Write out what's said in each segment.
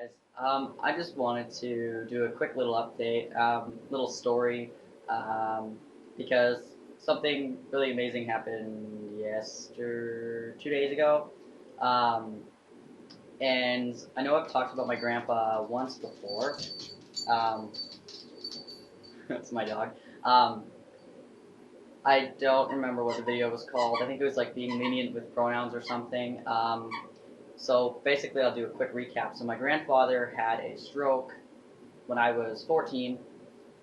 Guys. I just wanted to do a quick little update, little story, um, because something really amazing happened 2 days ago. Um, and I know I've talked about my grandpa once before. Um, that's my dog. Um, I don't remember what the video was called. I think it was like being lenient with pronouns or something. So basically, I'll do a quick recap. So my grandfather had a stroke when I was 14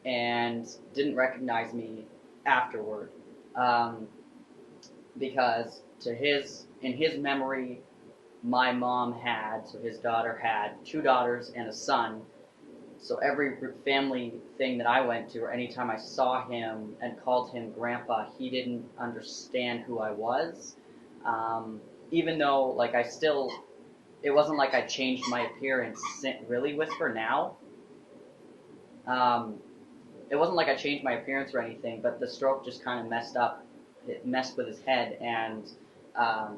and didn't recognize me afterward, um, because in his memory, my mom had, so his daughter had two daughters and a son. So every family thing that I went to, or anytime I saw him and called him grandpa, he didn't understand who I was. Um, Even though, like, it wasn't like I changed my appearance really Whisper now. Um, it wasn't like I changed my appearance or anything, but the stroke just kind of it messed with his head, and um,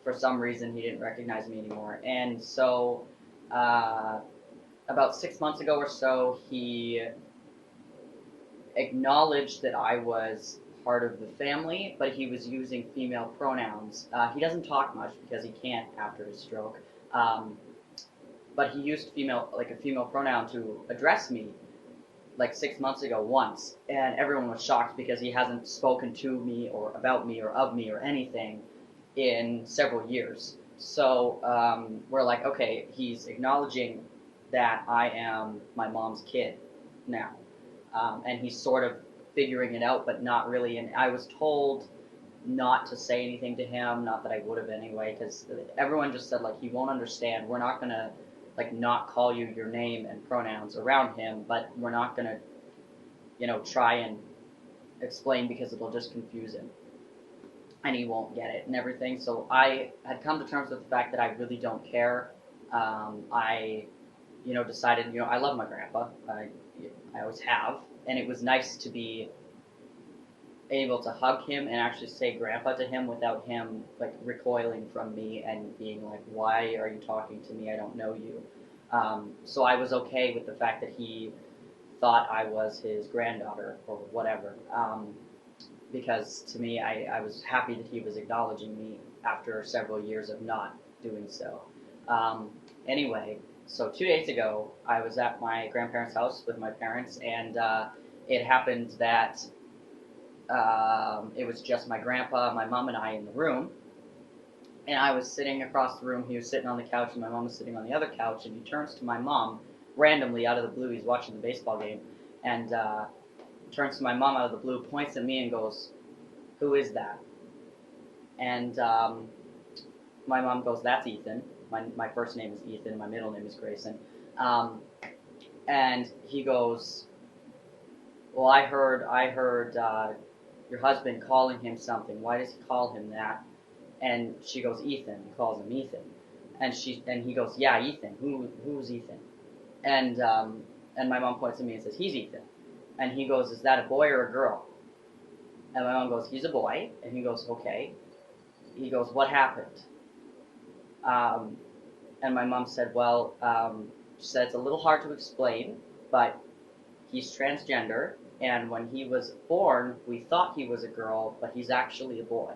for some reason he didn't recognize me anymore. And so, uh, about 6 months ago or so, he acknowledged that I was part of the family, but he was using female pronouns. He doesn't talk much because he can't after his stroke. Um, but he used a female pronoun to address me like 6 months ago once, and everyone was shocked because he hasn't spoken to me or about me or of me or anything in several years. So we're like, okay, he's acknowledging that I am my mom's kid now, and he's sort of figuring it out, but not really. And I was told not to say anything to him, not that I would have anyway, because everyone just said like he won't understand. We're not gonna like not call you your name and pronouns around him, but we're not gonna try and explain because it'll just confuse him and he won't get it and everything. So I had come to terms with the fact that I really don't care. I, decided, I love my grandpa. I always have, and it was nice to be able to hug him and actually say grandpa to him without him like recoiling from me and being like, why are you talking to me? I don't know you. So I was okay with the fact that he thought I was his granddaughter or whatever. Because to me, I was happy that he was acknowledging me after several years of not doing so. Um, anyway, so 2 days ago, I was at my grandparents' house with my parents, and it happened that it was just my grandpa, my mom, and I in the room. And I was sitting across the room. He was sitting on the couch, and my mom was sitting on the other couch. And he turns to my mom randomly out of the blue. He's watching the baseball game, and turns to my mom out of the blue, points at me, and goes, "Who is that?" And my mom goes, "That's Ethan. My first name is Ethan. My middle name is Grayson." Um, and he goes, "Well, I heard your husband calling him something. Why does he call him that?" And she goes, "Ethan." He calls him Ethan. And he goes, "Yeah, Ethan. Who's Ethan?" And my mom points at me and says, "He's Ethan." And he goes, "Is that a boy or a girl?" And my mom goes, "He's a boy." And he goes, "Okay." He goes, "What happened?" Um, and my mom said, "Well, she said it's a little hard to explain, but he's transgender, and when he was born, we thought he was a girl, but he's actually a boy.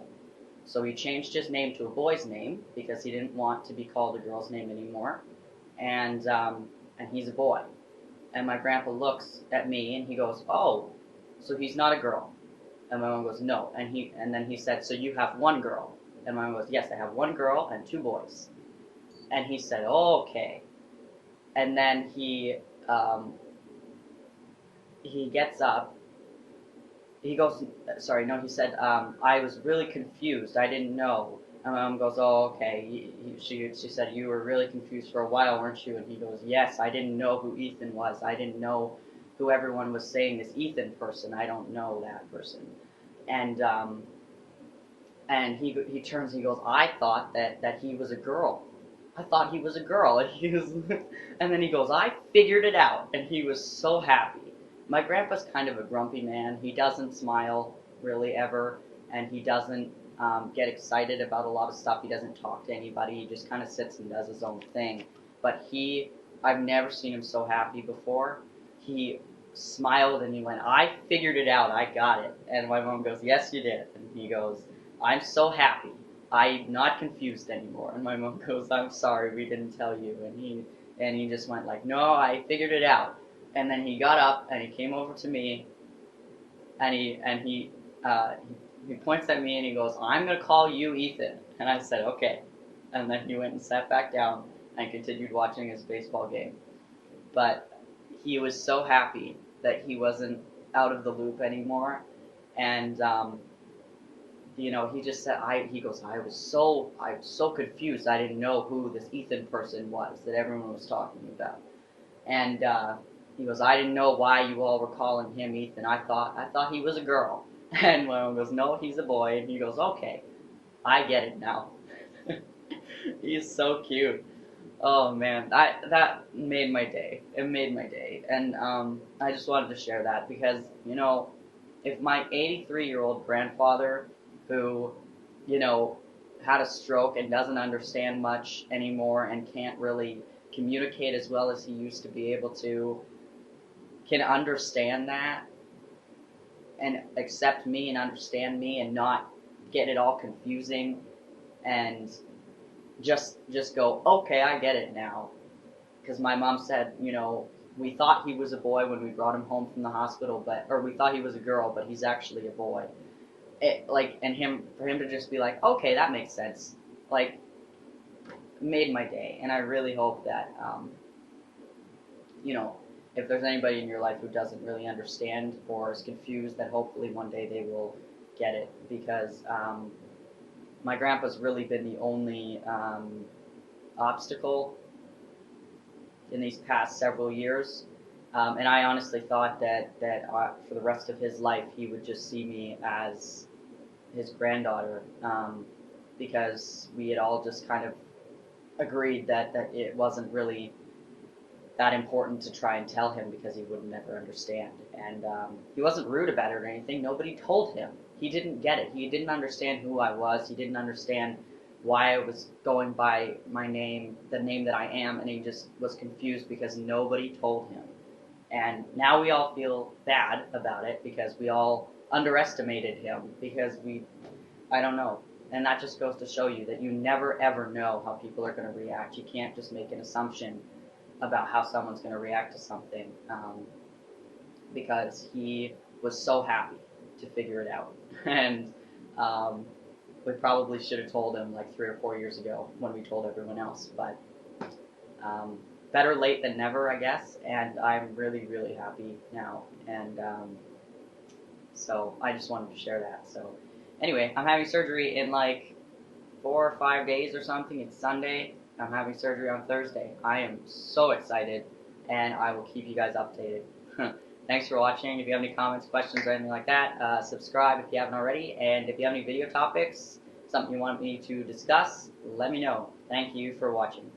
So he changed his name to a boy's name because he didn't want to be called a girl's name anymore, and he's a boy." And my grandpa looks at me and he goes, "Oh, so he's not a girl?" And my mom goes, "No." And then he said, "So you have one girl?" And my mom goes, "Yes, I have one girl and two boys." And he said, "Okay." And then he gets up. He goes, "Sorry, no." He said, "I was really confused. I didn't know." And my mom goes, "Oh, okay." She said, "You were really confused for a while, weren't you?" And he goes, "Yes, I didn't know who Ethan was. I didn't know who everyone was saying this Ethan person. I don't know that person." And he turns and he goes, "I thought that he was a girl. I thought he was a girl." And he was, and then he goes, "I figured it out." And he was so happy. My grandpa's kind of a grumpy man. He doesn't smile really ever, and he doesn't get excited about a lot of stuff. He doesn't talk to anybody. He just kind of sits and does his own thing. but I've never seen him so happy before. He smiled and he went, "I figured it out, I got it." And my mom goes, "Yes, you did." And he goes, "I'm so happy. I'm not confused anymore." And my mom goes, "I'm sorry, we didn't tell you." And he just went like, "No, I figured it out." And then he got up and he came over to me and he points at me and he goes, "I'm gonna call you Ethan." And I said, "Okay." And then he went and sat back down and continued watching his baseball game. But he was so happy that he wasn't out of the loop anymore, and he just said, he goes, I was so confused. I didn't know who this Ethan person was that everyone was talking about." And he goes, "I didn't know why you all were calling him Ethan. I thought he was a girl." And my mom goes, "No, he's a boy." And he goes, "Okay, I get it now." He's so cute. Oh man, that made my day. It made my day, and I just wanted to share that because if my 83-year-old grandfather, who had a stroke and doesn't understand much anymore and can't really communicate as well as he used to be able to, can understand that and accept me and understand me and not get it all confusing and just go, "Okay, I get it now." Because my mom said, we thought he was a boy when we brought him home from the hospital, or we thought he was a girl, but he's actually a boy. For him to just be like, "Okay, that makes sense," like, made my day. And I really hope that, if there's anybody in your life who doesn't really understand or is confused, that hopefully one day they will get it. Because my grandpa's really been the only obstacle in these past several years. And I honestly thought that for the rest of his life he would just see me as his granddaughter, because we had all just kind of agreed that it wasn't really that important to try and tell him because he would never understand. And he wasn't rude about it or anything. Nobody told him. He didn't get it. He didn't understand who I was. He didn't understand why I was going by my name, the name that I am, and he just was confused because nobody told him. And now we all feel bad about it because we all underestimated him because I don't know. And that just goes to show you that you never ever know how people are going to react. You can't just make an assumption about how someone's going to react to something, because he was so happy to figure it out. And we probably should have told him like 3 or 4 years ago when we told everyone else. But better late than never, I guess. And I'm really, really happy now. And so I just wanted to share that. So anyway, I'm having surgery in like 4 or 5 days or something. It's Sunday. I'm having surgery on Thursday. I am so excited, and I will keep you guys updated. Thanks for watching. If you have any comments, questions, or anything like that, subscribe if you haven't already. And if you have any video topics, something you want me to discuss, let me know. Thank you for watching.